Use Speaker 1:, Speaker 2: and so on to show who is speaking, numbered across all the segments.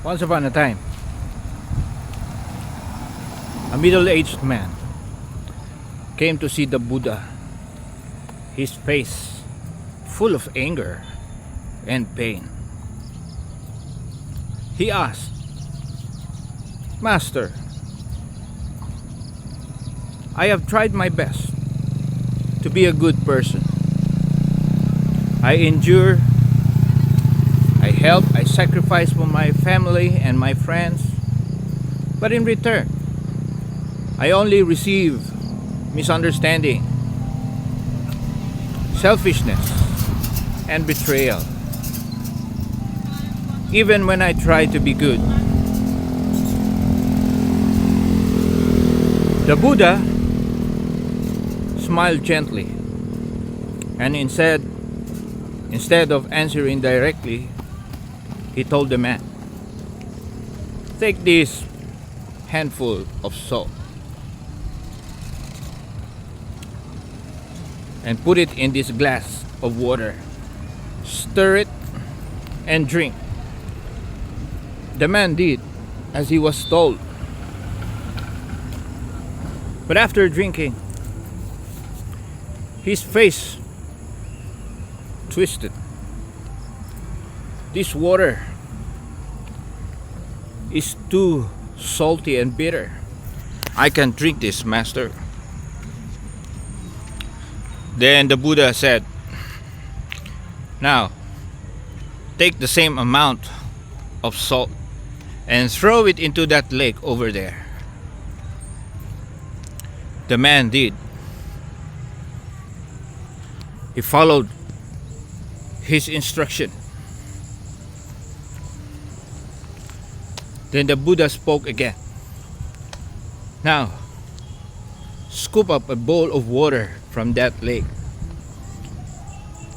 Speaker 1: Once upon a time, a middle-aged man came to see the Buddha, his face full of anger and pain. He asked, "Master, I have tried my best to be a good person. I endure, I help, I sacrifice for my family and my friends. But in return, I only receive misunderstanding, selfishness, and betrayal. Even when I try to be good." The Buddha smiled gently and instead of answering directly, he told the man, "Take this handful of salt and put it in this glass of water. Stir it and drink." The man did as he was told. But after drinking, his face twisted. "This water is too salty and bitter. I can't drink this, master." Then the Buddha said, "Now, take the same amount of salt and throw it into that lake over there." The man did. He followed his instruction. Then the Buddha spoke again. "Now, scoop up a bowl of water from that lake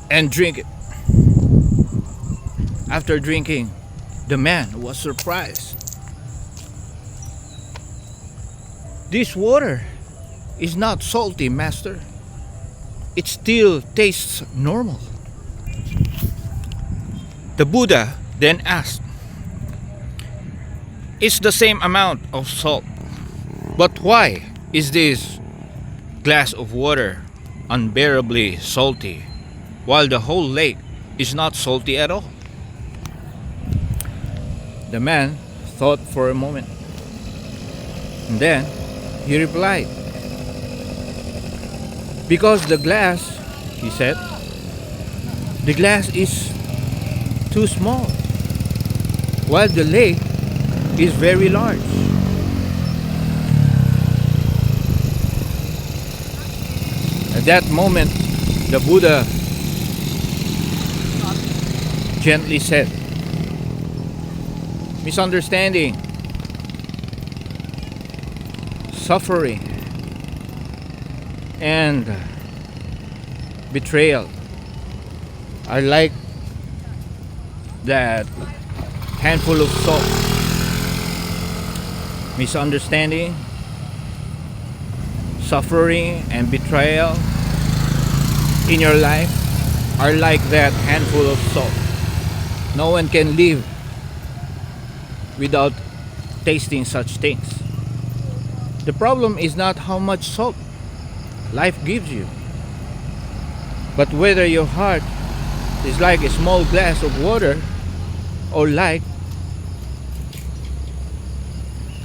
Speaker 1: and drink it." After drinking, the man was surprised. "This water is not salty, master. It still tastes normal." The Buddha then asked, "It's the same amount of salt, but why is this glass of water unbearably salty, while the whole lake is not salty at all?" The man thought for a moment, and then he replied, "Because the glass," he said, "the glass is too small, while the lake is very large." At that moment, the Buddha gently said, "Misunderstanding, suffering, and betrayal are like that handful of salt. Misunderstanding, suffering, and betrayal in your life are like that handful of salt. No one can live without tasting such things. The problem is not how much salt life gives you, but whether your heart is like a small glass of water or like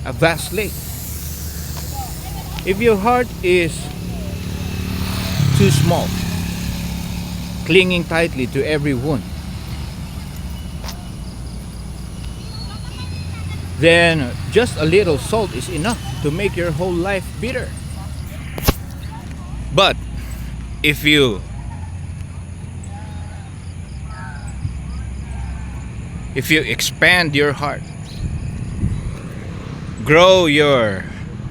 Speaker 1: a vast lake. If your heart is too small, clinging tightly to every wound, then just a little salt is enough to make your whole life bitter. But if you expand your heart, grow your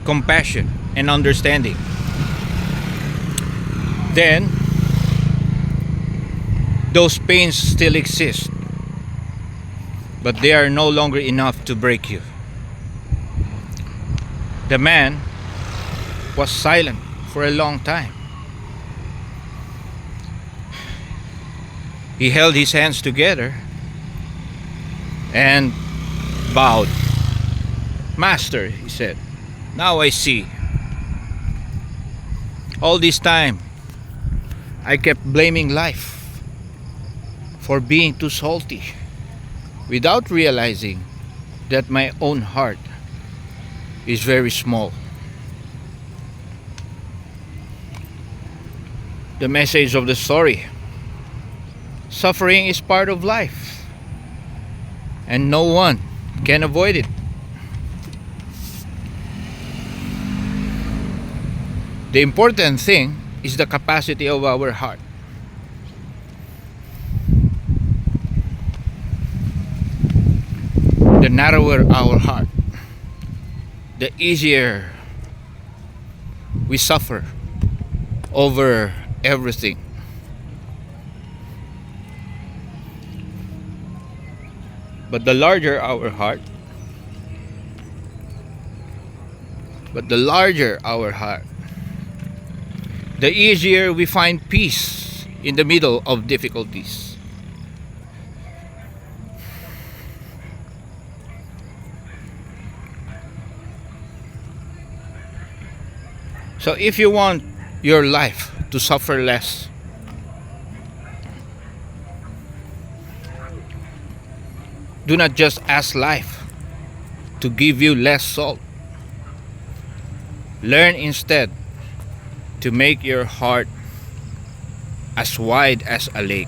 Speaker 1: compassion and understanding, then those pains still exist, but they are no longer enough to break you." The man was silent for a long time. He held his hands together and bowed. "Master," he said, "now I see. All this time, I kept blaming life for being too salty without realizing that my own heart is very small." The message of the story: suffering is part of life, and no one can avoid it. The important thing is the capacity of our heart. The narrower our heart, the easier we suffer over everything. But the larger our heart, the easier we find peace in the middle of difficulties. So if you want your life to suffer less, do not just ask life to give you less salt. Learn instead to make your heart as wide as a lake.